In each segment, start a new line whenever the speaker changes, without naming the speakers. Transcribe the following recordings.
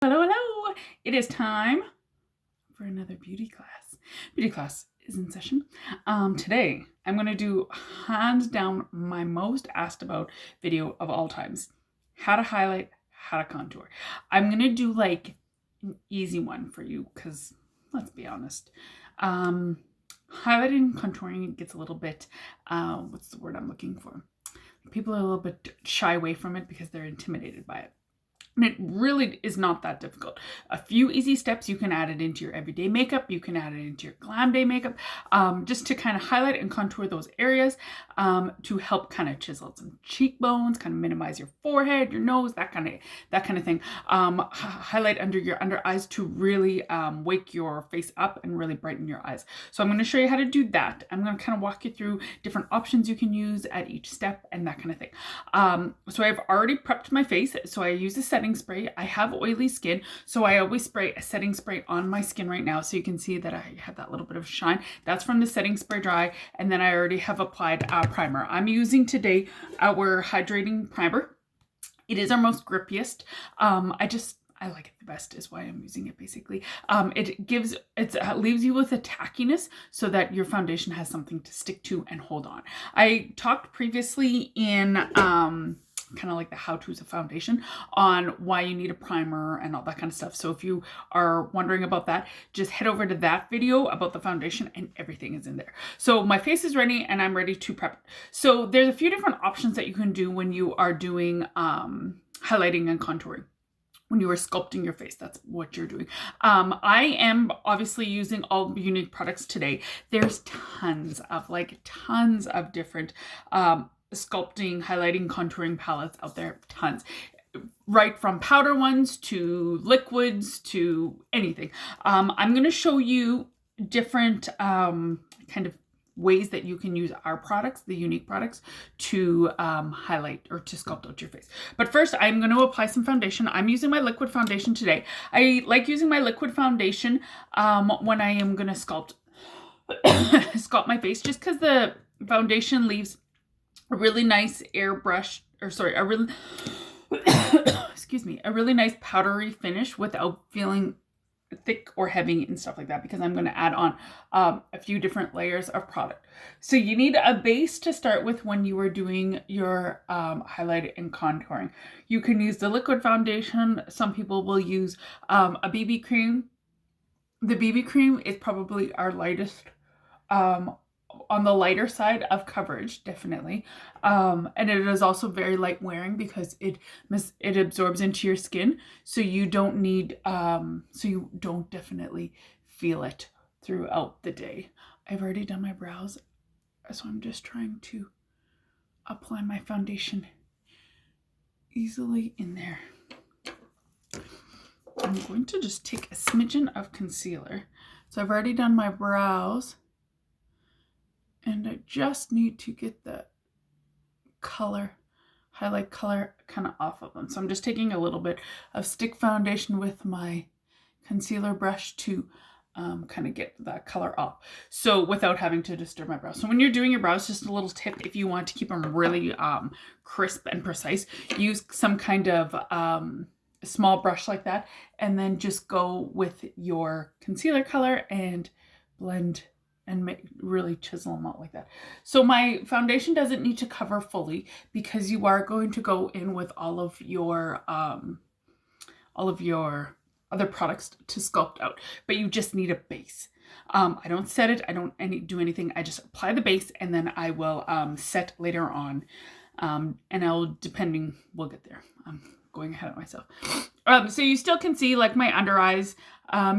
Hello, hello. It is time for another beauty class. Beauty class is in session. Today, I'm going to do hands down my most asked about video of all times. How to highlight, how to contour. I'm going to do like an easy one for you because let's be honest. Highlighting and contouring gets a little bit, what's the word I'm looking for? People are a little bit shy away from it because they're intimidated by it. And it really is not that difficult. A few easy steps, you can add it into your everyday makeup. You can add it into your glam day makeup, just to kind of highlight and contour those areas, to help kind of chisel some cheekbones, kind of minimize your forehead, your nose, that kind of thing. Highlight under your under eyes to really wake your face up and really brighten your eyes. So I'm going to show you how to do that. I'm going to kind of walk you through different options you can use at each step and that kind of thing. So I've already prepped my face. So I use a setting spray. I have oily skin, so I always spray a setting spray on my skin right now, so you can see that I have that little bit of shine. That's from the setting spray dry, and then I already have applied primer. I'm using today our hydrating primer. It is our most grippiest. I like it the best is why I'm using it basically. It leaves you with a tackiness so that your foundation has something to stick to and hold on. I talked previously in kind of like the how-tos of foundation on why you need a primer and all that kind of stuff. So if you are wondering about that, just head over to that video about the foundation and everything is in there. So my face is ready and I'm ready to prep it. So there's a few different options that you can do when you are doing highlighting and contouring. When you are sculpting your face, that's what you're doing. I am obviously using all Younique products today. There's tons of different sculpting, highlighting, contouring palettes out there, tons. Right from powder ones to liquids to anything. I'm going to show you different kind of ways that you can use our products, the Younique products, to highlight or to sculpt out your face. But first, I'm going to apply some foundation. I'm using my liquid foundation today. I like using my liquid foundation when I am going to sculpt my face, just because the foundation leaves a really nice a really nice powdery finish without feeling thick or heavy and stuff like that, because I'm going to add on a few different layers of product. So you need a base to start with when you are doing your highlight and contouring. You can use the liquid foundation. Some people will use a BB cream. The BB cream is probably our lightest, on the lighter side of coverage, definitely. And it is also very light wearing because it absorbs into your skin, so you don't need so you don't definitely feel it throughout the day. I've already done my brows, so I'm just trying to apply my foundation easily in there. I'm going to just take a smidgen of concealer. So I've already done my brows, and I just need to get the highlight color kind of off of them. So I'm just taking a little bit of stick foundation with my concealer brush to kind of get that color off, so without having to disturb my brows. So when you're doing your brows, just a little tip, if you want to keep them really crisp and precise, use some kind of small brush like that, and then just go with your concealer color and blend and really chisel them out like that. So my foundation doesn't need to cover fully because you are going to go in with all of your other products to sculpt out, but you just need a base. I don't set it, I don't do anything. I just apply the base, and then I will set later on, and we'll get there. I'm going ahead of myself. So you still can see like my under eyes.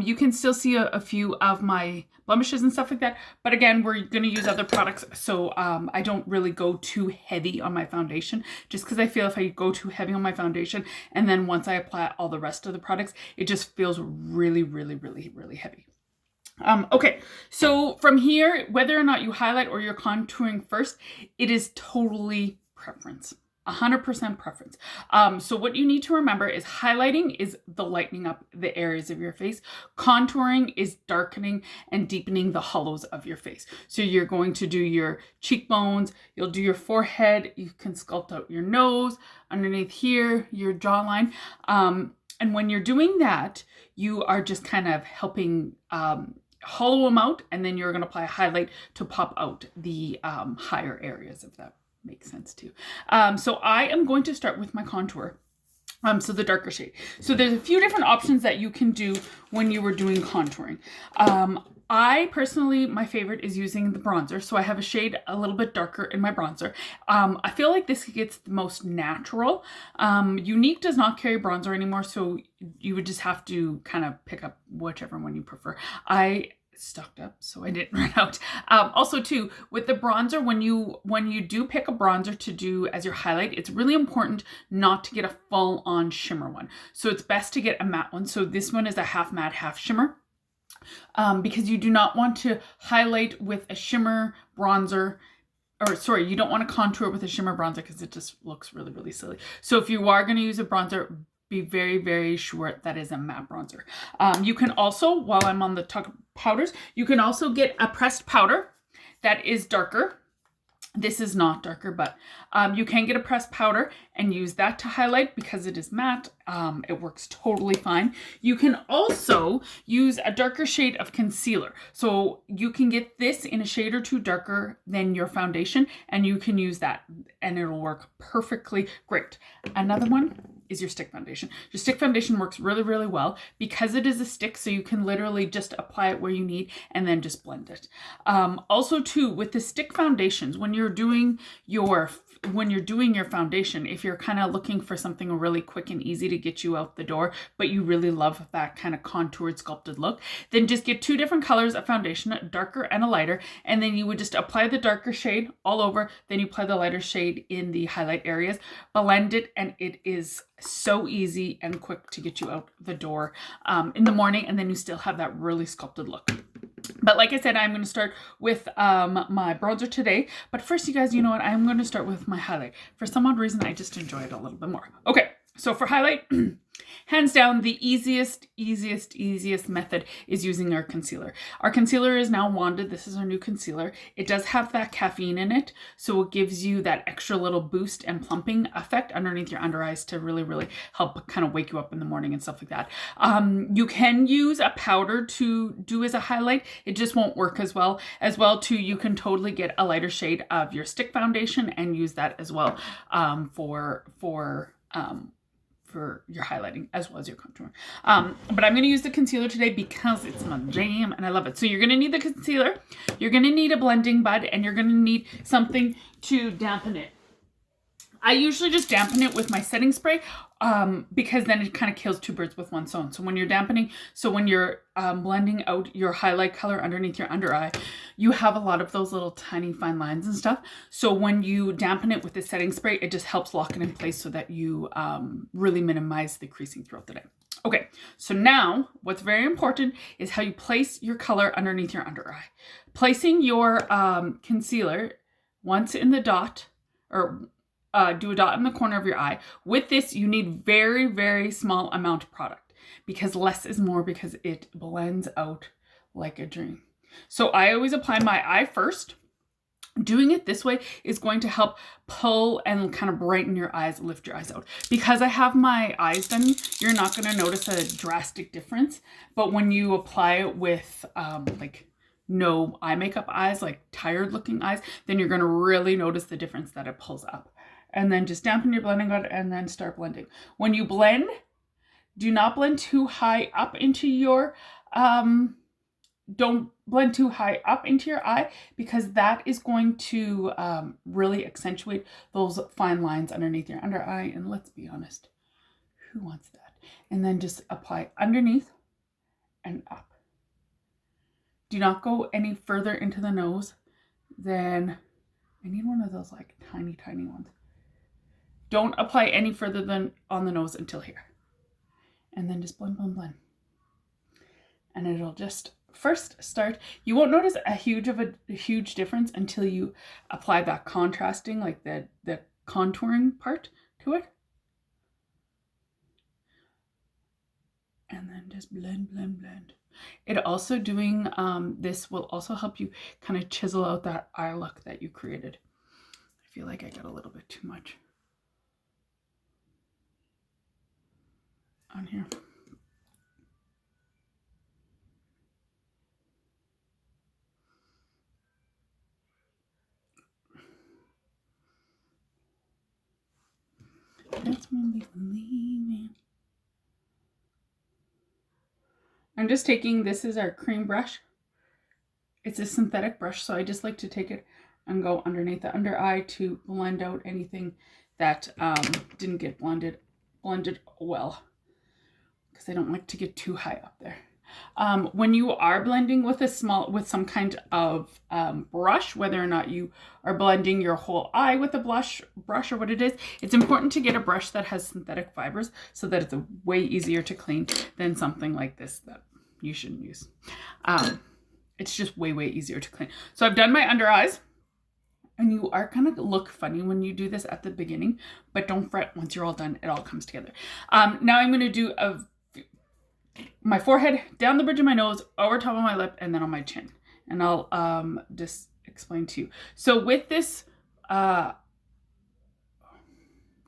You can still see a few of my blemishes and stuff like that. But again, we're going to use other products. So I don't really go too heavy on my foundation, just because I feel if I go too heavy on my foundation, and then once I apply all the rest of the products, it just feels really, really, really, really heavy. Okay, so from here, whether or not you highlight or you're contouring first, it is totally preference. 100% preference. So what you need to remember is highlighting is the lightening up the areas of your face. Contouring is darkening and deepening the hollows of your face. So you're going to do your cheekbones, you'll do your forehead, you can sculpt out your nose, underneath here, your jawline. And when you're doing that, you are just kind of helping hollow them out, and then you're going to apply a highlight to pop out the higher areas, if that makes sense too. So I am going to start with my contour. So the darker shade. So there's a few different options that you can do when you were doing contouring. I personally, my favorite is using the bronzer. So I have a shade a little bit darker in my bronzer. I feel like this gets the most natural. Younique does not carry bronzer anymore, so you would just have to kind of pick up whichever one you prefer. I stocked up so I didn't run out. Also too, with the bronzer, when you do pick a bronzer to do as your highlight, it's really important not to get a full on shimmer one. So it's best to get a matte one. So this one is a half matte, half shimmer, because you do not want to highlight with a shimmer bronzer. Or sorry, you don't want to contour with a shimmer bronzer because it just looks really, really silly. So if you are going to use a bronzer, be very, very sure that is a matte bronzer. You can also, while I'm on the talk of powders, you can also get a pressed powder that is darker. This is not darker, but you can get a pressed powder and use that to highlight because it is matte. It works totally fine. You can also use a darker shade of concealer. So you can get this in a shade or two darker than your foundation, and you can use that and it'll work perfectly great. Another one is your stick foundation. Your stick foundation works really, really well because it is a stick, so you can literally just apply it where you need and then just blend it. Also too, with the stick foundations, when you're doing your foundation, if you're kind of looking for something really quick and easy to get you out the door, but you really love that kind of contoured, sculpted look, then just get two different colors of foundation, a darker and a lighter, and then you would just apply the darker shade all over, then you apply the lighter shade in the highlight areas, blend it, and it is so easy and quick to get you out the door in the morning, and then you still have that really sculpted look. But like I said, I'm going to start with my bronzer today. But first, you guys, you know what? I'm going to start with my highlight. For some odd reason, I just enjoy it a little bit more. Okay, so for highlight, hands down, the easiest method is using our concealer. Our concealer is now Wanded. This is our new concealer. It does have that caffeine in it, so it gives you that extra little boost and plumping effect underneath your under eyes to really, really help kind of wake you up in the morning and stuff like that. You can use a powder to do as a highlight. It just won't work as well. As well too, you can totally get a lighter shade of your stick foundation and use that as well for your highlighting as well as your contouring. But I'm going to use the concealer today because it's my jam and I love it. So you're going to need the concealer, you're going to need a blending bud, and you're going to need something to dampen it. I usually just dampen it with my setting spray because then it kind of kills two birds with one stone. So when you're dampening, when you're blending out your highlight color underneath your under eye, you have a lot of those little tiny fine lines and stuff. So when you dampen it with the setting spray, it just helps lock it in place so that you really minimize the creasing throughout the day. Okay, so now what's very important is how you place your color underneath your under eye. Placing your concealer once in the dot, or do a dot in the corner of your eye. With this, you need very, very small amount of product because less is more, because it blends out like a dream. So I always apply my eye first. Doing it this way is going to help pull and kind of brighten your eyes, lift your eyes out. Because I have my eyes done, you're not going to notice a drastic difference. But when you apply it with like no eye makeup eyes, like tired looking eyes, then you're going to really notice the difference that it pulls up. And then just dampen your blending bud and then start blending. When you blend, do not blend too high up into your, don't blend too high up into your eye, because that is going to really accentuate those fine lines underneath your under eye. And let's be honest, who wants that? And then just apply underneath and up. Do not go any further into the nose than, I need one of those like tiny, tiny ones. Don't apply any further than on the nose until here. And then just blend, blend, blend. And it'll just first start. You won't notice a huge difference until you apply that contrasting, like the contouring part to it. And then just blend, blend, blend. It also doing this will also help you kind of chisel out that eye look that you created. I feel like I got a little bit too much. on here. That's when we leaving. I'm just taking, this is our cream brush. It's a synthetic brush, so I just like to take it and go underneath the under eye to blend out anything that didn't get blended well, because I don't like to get too high up there. When you are blending with some kind of brush, whether or not you are blending your whole eye with a brush or what it is, it's important to get a brush that has synthetic fibers so that it's way easier to clean than something like this that you shouldn't use. It's just way easier to clean. So I've done my under eyes, and you are going to look funny when you do this at the beginning, but don't fret. Once you're all done, it all comes together. Now I'm going to do my forehead, down the bridge of my nose, over top of my lip, and then on my chin. And I'll just explain to you. So with this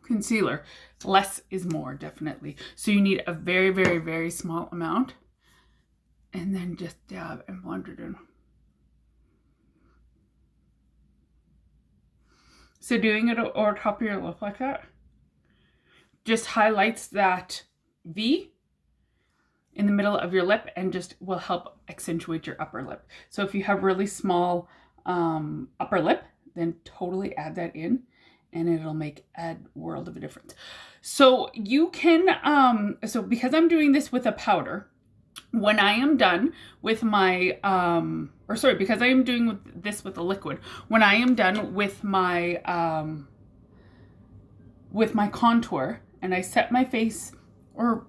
concealer, less is more, definitely. So you need a very small amount. And then just dab and blend it in. So doing it over top of your lip like that just highlights that V in the middle of your lip and just will help accentuate your upper lip. So if you have really small upper lip, then totally add that in and it'll make a world of a difference. So you can, so because I'm doing this with a powder, when I am done with my, because I am doing this with a liquid, when I am done with my contour and I set my face, or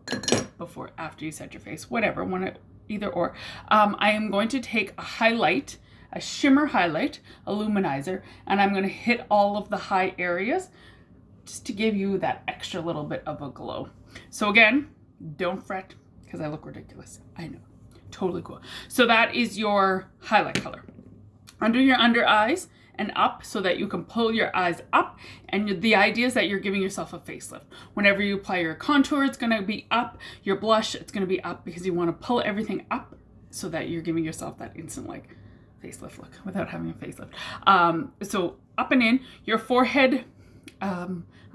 before, after you set your face, whatever, either or, I am going to take a highlight, a shimmer highlight, a luminizer, and I'm going to hit all of the high areas just to give you that extra little bit of a glow. So again, don't fret, because I look ridiculous. I know. Totally cool. So that is your highlight color. Under your under eyes and up so that you can pull your eyes up. And the idea is that you're giving yourself a facelift. Whenever you apply your contour, it's going to be up. Your blush, it's going to be up because you want to pull everything up so that you're giving yourself that instant like facelift look without having a facelift. So up and in. Your forehead,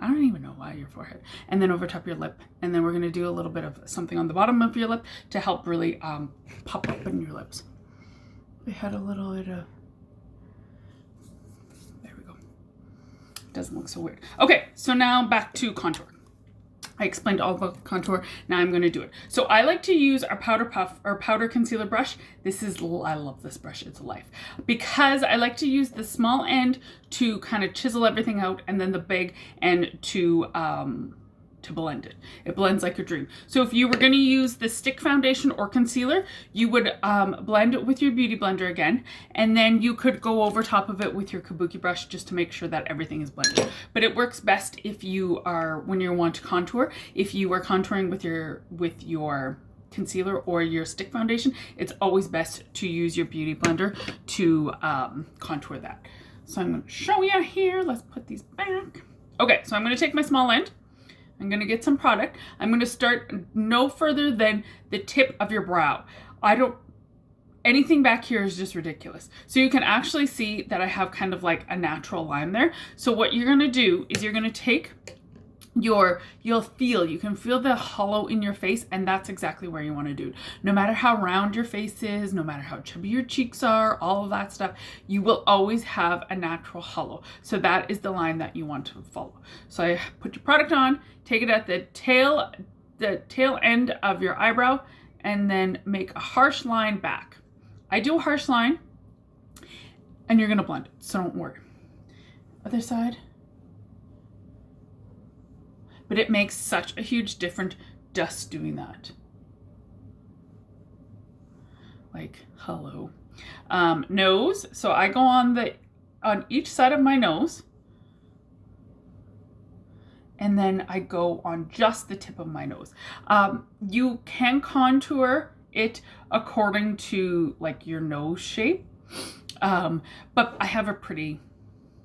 I don't even know why your forehead, and then over top your lip, and then we're going to do a little bit of something on the bottom of your lip to help really pop up in your lips. We had a little bit of, there we go. It doesn't look so weird. Okay, so now back to contour. I explained all about contour. Now I'm going to do it. So I like to use our powder puff or powder concealer brush. I love this brush. It's life. Because I like to use the small end to kind of chisel everything out, and then the big end to blend it. It blends like a dream. So if you were going to use the stick foundation or concealer, you would blend it with your beauty blender again, and then you could go over top of it with your kabuki brush just to make sure that everything is blended. But it works best if you are, when you want to contour, if you are contouring with your concealer or your stick foundation, it's always best to use your beauty blender to contour that. So I'm going to show you here. Let's put these back. Okay, so I'm going to take my small end. I'm going to get some product. I'm going to start no further than the tip of your brow. Anything back here is just ridiculous. So you can actually see that I have kind of like a natural line there. So what you're going to do is you're going to take you can feel the hollow in your face, and that's exactly where you want to do it. No matter how round your face is, no matter how chubby your cheeks are, all of that stuff, you will always have a natural hollow. So that is the line that you want to follow. So I put your product on, take it at the tail end of your eyebrow, and then make a harsh line back. I do a harsh line, and you're going to blend it, so don't worry. Other side. But it makes such a huge difference just doing that. Like, hello. Nose. So I go on each side of my nose. And then I go on just the tip of my nose. You can contour it according to like your nose shape. But I have a pretty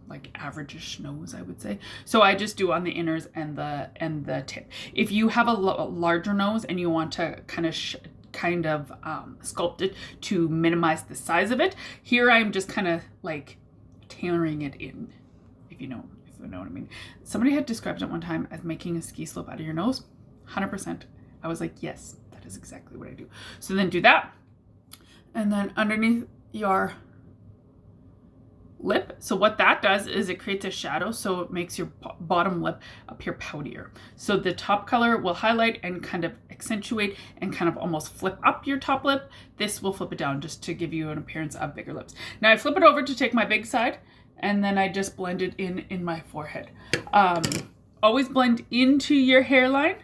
like average-ish nose, I would say. So I just do on the inners and the tip. If you have a larger nose and you want to kind of sculpt it to minimize the size of it, here I'm just kind of like tailoring it in, if you know what I mean. Somebody had described it one time as making a ski slope out of your nose. 100%. I was like, yes, that is exactly what I do. So then do that. And then underneath your lip. So what that does is it creates a shadow, so it makes your bottom lip appear poutier. So the top color will highlight and kind of accentuate and kind of almost flip up your top lip. This will flip it down just to give you an appearance of bigger lips. Now I flip it over to take my big side, and then I just blend it in my forehead. Always blend into your hairline,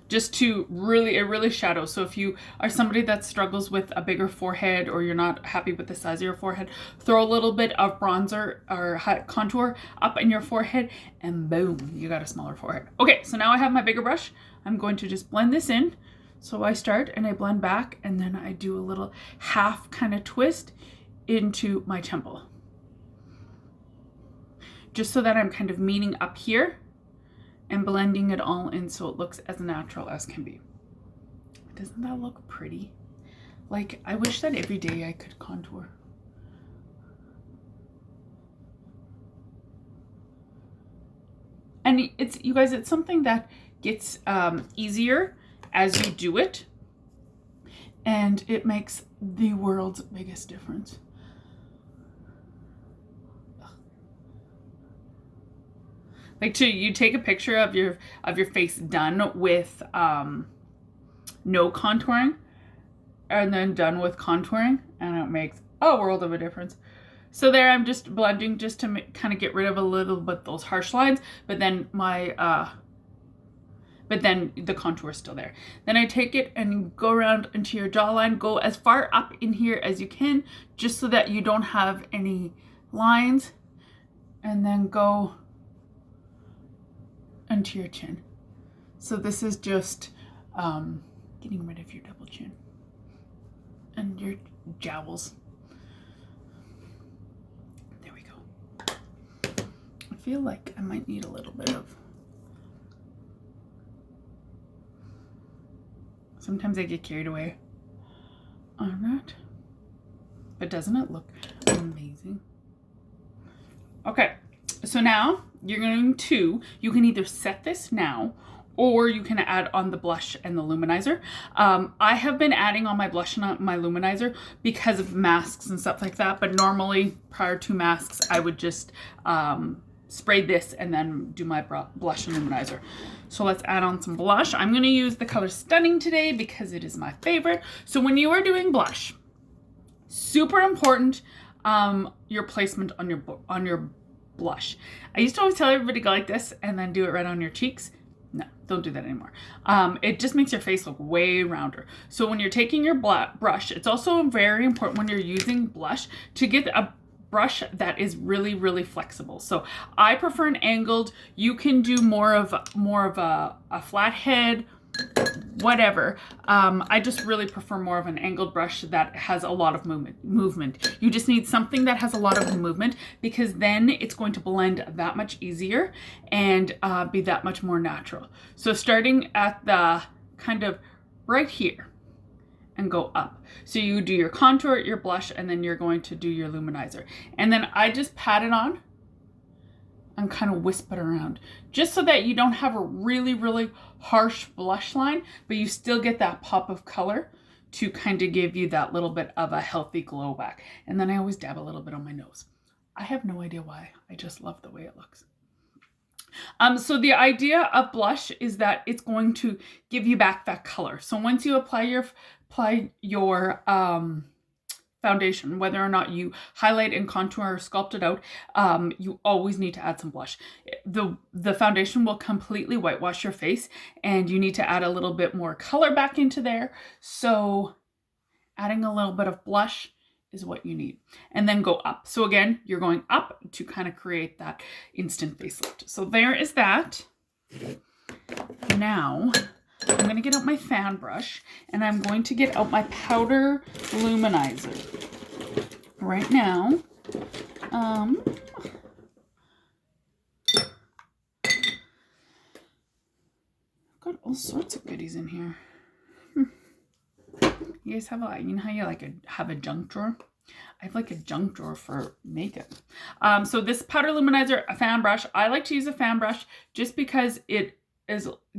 just to really shadows. So if you are somebody that struggles with a bigger forehead, or you're not happy with the size of your forehead, throw a little bit of bronzer or contour up in your forehead, and boom, you got a smaller forehead. Okay, so now I have my bigger brush. I'm going to just blend this in. So I start and I blend back, and then I do a little half kind of twist into my temple, just so that I'm kind of meeting up here and blending it all in so it looks as natural as can be. Doesn't that look pretty? Like, I wish that every day I could contour. And it's, you guys, it's something that gets easier as you do it, and it makes the world's biggest difference. Like, you take a picture of your face done with no contouring, and then done with contouring, and it makes a world of a difference. So there, I'm just blending just to kind of get rid of a little bit those harsh lines, but then the contour is still there. Then I take it and go around into your jawline, go as far up in here as you can, just so that you don't have any lines, and then go into your chin. So this is just getting rid of your double chin and your jowls. There we go. I feel like I might need a little bit of, sometimes I get carried away on that, but doesn't it look amazing? Okay, so now you're going to, you can either set this now, or you can add on the blush and the luminizer. I have been adding on my blush and my luminizer because of masks and stuff like that, but normally prior to masks, I would just spray this and then do my blush and luminizer. So let's add on some blush. I'm going to use the color Stunning today because it is my favorite. So when you are doing blush, super important, your placement on your blush. I used to always tell everybody to go like this and then do it right on your cheeks. No, don't do that anymore. It just makes your face look way rounder. So when you're taking your brush, it's also very important when you're using blush to get a brush that is really flexible. So I prefer an angled. You can do more of a flat head, whatever. I just really prefer more of an angled brush that has a lot of movement. You just need something that has a lot of movement, because then it's going to blend that much easier and be that much more natural. So starting at the kind of right here and go up. So you do your contour, your blush, and then you're going to do your luminizer. And then I just pat it on and kind of wisp it around, just so that you don't have a really harsh blush line, but you still get that pop of color to kind of give you that little bit of a healthy glow back. And then I always dab a little bit on my nose. I have no idea why. I just love the way it looks. So the idea of blush is that it's going to give you back that color. So once you apply your foundation, whether or not you highlight and contour or sculpt it out, you always need to add some blush. The foundation will completely whitewash your face, and you need to add a little bit more color back into there. So adding a little bit of blush is what you need. And then go up. So again, you're going up to kind of create that instant facelift. So there is that. Now I'm going to get out my fan brush, and I'm going to get out my powder luminizer. right now, got all sorts of goodies in here. You guys have you know how you have a junk drawer? I have like a junk drawer for makeup. So this powder luminizer, a fan brush. I like to use a fan brush just because it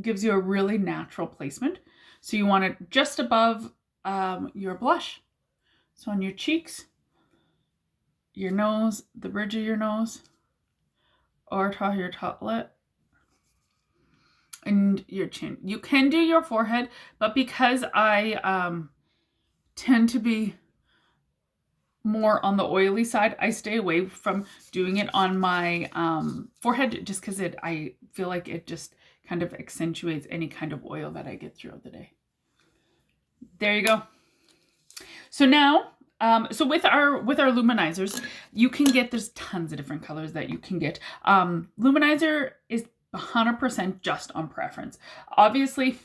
gives you a really natural placement. So you want it just above your blush. So on your cheeks, your nose, the bridge of your nose, or your top lip, and your chin. You can do your forehead, but because I tend to be more on the oily side, I stay away from doing it on my forehead just because I feel like it just kind of accentuates any kind of oil that I get throughout the day. There you go. So now, so with our luminizers, you can get, there's tons of different colors that you can get. Luminizer is 100% just on preference. Obviously,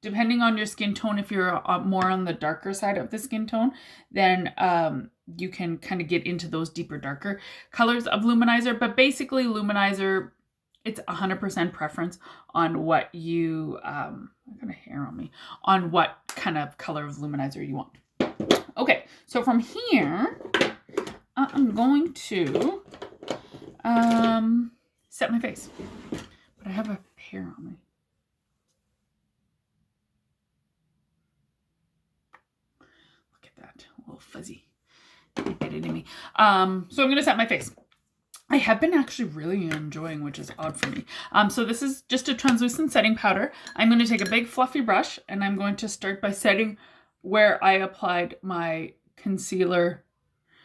depending on your skin tone, if you're more on the darker side of the skin tone, then you can kind of get into those deeper, darker colors of luminizer. But basically, luminizer, it's 100% preference on what you, I got a hair on me, on what kind of color of luminizer you want. Okay, so from here, I'm going to set my face. But I have a hair on me. Look at that, a little fuzzy. It bit into me. So I'm going to set my face. I have been actually really enjoying, which is odd for me. So this is just a translucent setting powder. I'm going to take a big fluffy brush and I'm going to start by setting where I applied my concealer.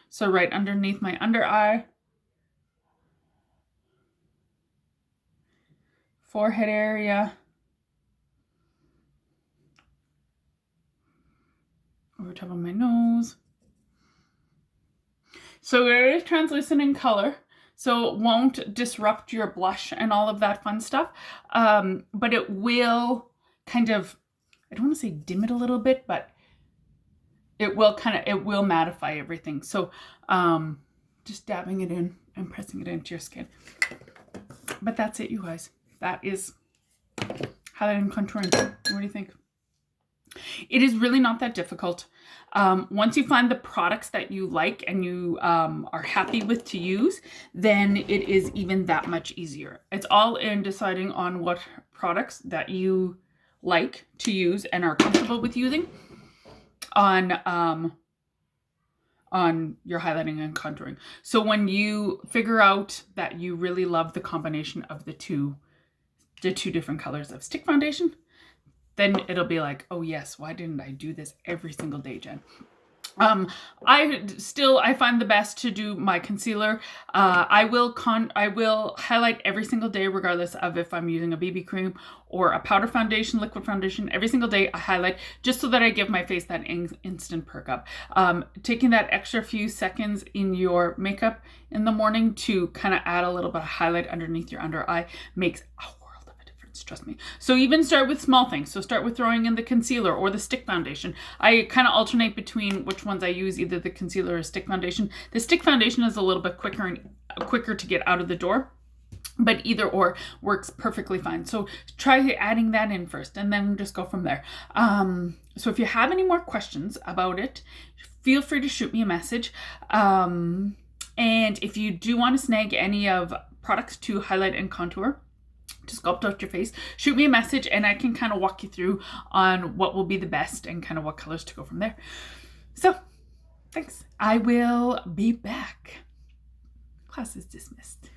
So right underneath my under eye, forehead area, over top of my nose. So it is translucent in color, so it won't disrupt your blush and all of that fun stuff. But it will kind of, I don't want to say dim it a little bit, but it will mattify everything. So just dabbing it in and pressing it into your skin. But that's it, you guys. That is highlighting and contouring. What do you think? It is really not that difficult. Once you find the products that you like and you are happy with to use, then it is even that much easier. It's all in deciding on what products that you like to use and are comfortable with using on your highlighting and contouring. So when you figure out that you really love the combination of the two different colors of stick foundation, then it'll be like, oh yes, why didn't I do this every single day, Jen? I find the best to do my concealer. I will highlight every single day, regardless of if I'm using a BB cream or a powder foundation, liquid foundation. Every single day I highlight just so that I give my face that instant perk up. Taking that extra few seconds in your makeup in the morning to kind of add a little bit of highlight underneath your under eye makes a world of a difference, trust me. So even start with small things. So start with throwing in the concealer or the stick foundation. I kind of alternate between which ones I use, either the concealer or stick foundation. The stick foundation is a little bit quicker to get out of the door, but either or works perfectly fine. So try adding that in first and then just go from there. So if you have any more questions about it, feel free to shoot me a message. And if you do want to snag any of products to highlight and contour, to sculpt out your face, shoot me a message and I can kind of walk you through on what will be the best and kind of what colors to go from there. So thanks. I will be back. Class is dismissed.